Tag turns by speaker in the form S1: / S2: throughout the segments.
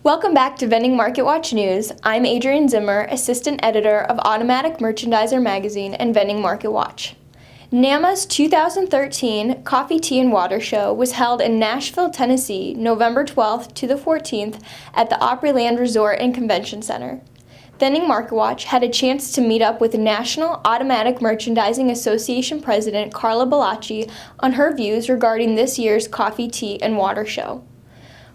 S1: Welcome back to Vending Market Watch News. I'm Adrienne Zimmer, Assistant Editor of Automatic Merchandiser Magazine and Vending Market Watch. NAMA's 2013 Coffee, Tea, and Water Show was held in Nashville, Tennessee, November 12th to the 14th at the Opryland Resort and Convention Center. Vending Market Watch had a chance to meet up with National Automatic Merchandising Association President Carla Bellacci on her views regarding this year's Coffee, Tea, and Water Show.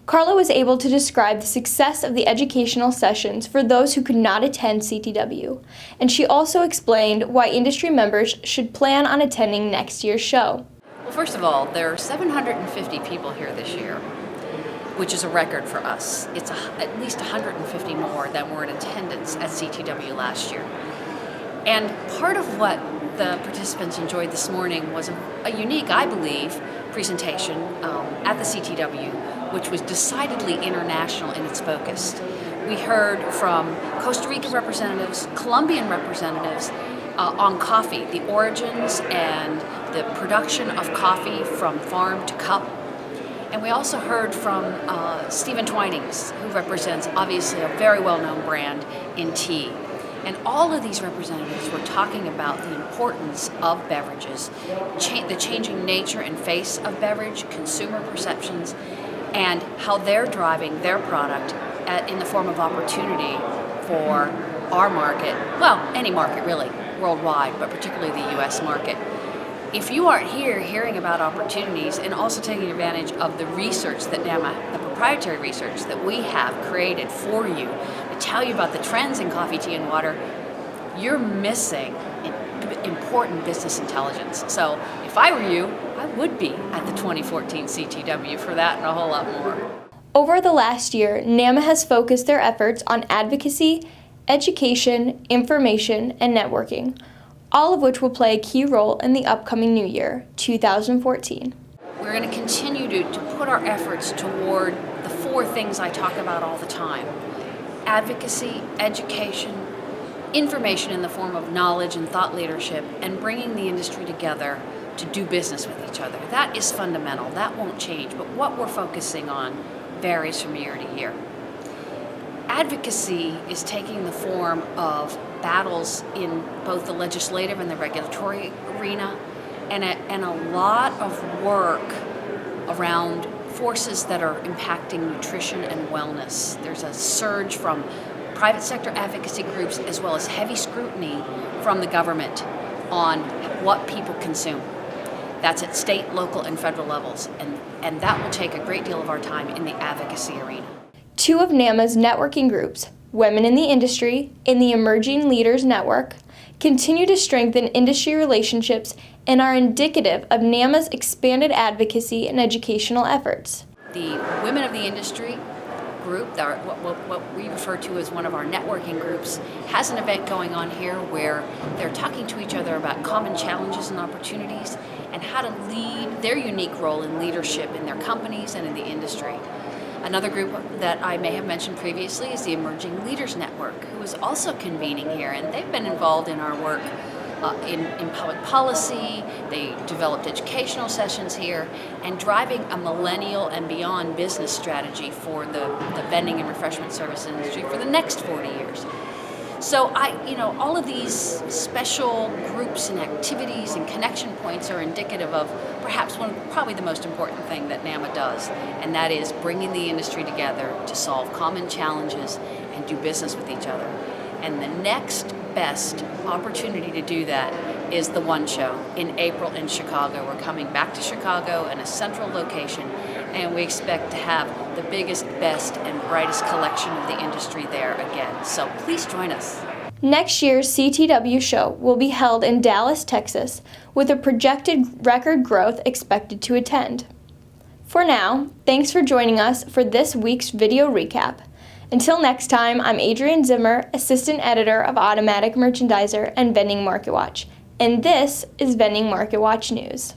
S1: Carla was able to describe the success of the educational sessions for those who could not attend CTW, and she also explained why industry members should plan on attending next year's show.
S2: Well, first of all, there are 750 people here this year, which is a record for us. It's at least 150 more than were in attendance at CTW last year. And part of what the participants enjoyed this morning was a unique, I believe, presentation at the CTW, which was decidedly international in its focus. We heard from Costa Rican representatives, Colombian representatives on coffee, the origins and the production of coffee from farm to cup. And we also heard from Stephen Twinings, who represents obviously a very well-known brand in tea. And all of these representatives were talking about the importance of beverages, the changing nature and face of beverage, consumer perceptions, and how they're driving their product in the form of opportunity for our market, well, any market really, worldwide, but particularly the U.S. market. If you aren't here hearing about opportunities and also taking advantage of the research that NAMA, the proprietary research that we have created for you to tell you about the trends in coffee, tea, and water, you're missing important business intelligence. So if I were you, I would be at the 2014 CTW for that and a whole lot more.
S1: Over the last year, NAMA has focused their efforts on advocacy, education, information, and networking, all of which will play a key role in the upcoming new year, 2014.
S2: We're going to continue to put our efforts toward the four things I talk about all the time: advocacy, education, information in the form of knowledge and thought leadership, and bringing the industry together to do business with each other. That is fundamental. That won't change, but what we're focusing on varies from year to year. Advocacy is taking the form of battles in both the legislative and the regulatory arena, and a lot of work around forces that are impacting nutrition and wellness. There's a surge from private sector advocacy groups as well as heavy scrutiny from the government on what people consume. That's at state, local, and federal levels, and that will take a great deal of our time in the advocacy arena.
S1: Two of NAMA's networking groups, Women in the Industry and the Emerging Leaders Network, continue to strengthen industry relationships and are indicative of NAMA's expanded advocacy and educational efforts.
S2: The Women of the Industry group, what we refer to as one of our networking groups, has an event going on here where they're talking to each other about common challenges and opportunities and how to lead their unique role in leadership in their companies and in the industry. Another group that I may have mentioned previously is the Emerging Leaders Network, who is also convening here, and they've been involved in our work in public policy. They developed educational sessions here and driving a millennial and beyond business strategy for the vending and refreshment service industry for the next 40 years. So all of these special groups and activities and connection points are indicative of perhaps probably the most important thing that NAMA does, and that is bringing the industry together to solve common challenges and do business with each other. And the next best opportunity to do that is the One Show in April in Chicago. We're coming back to Chicago in a central location, and we expect to have the biggest, best, and brightest collection of the industry there again. So please join us.
S1: Next year's CTW show will be held in Dallas, Texas, with a projected record growth expected to attend. For now, thanks for joining us for this week's video recap. Until next time, I'm Adrienne Zimmer, Assistant Editor of Automatic Merchandiser and Vending Market Watch, and this is Vending Market Watch News.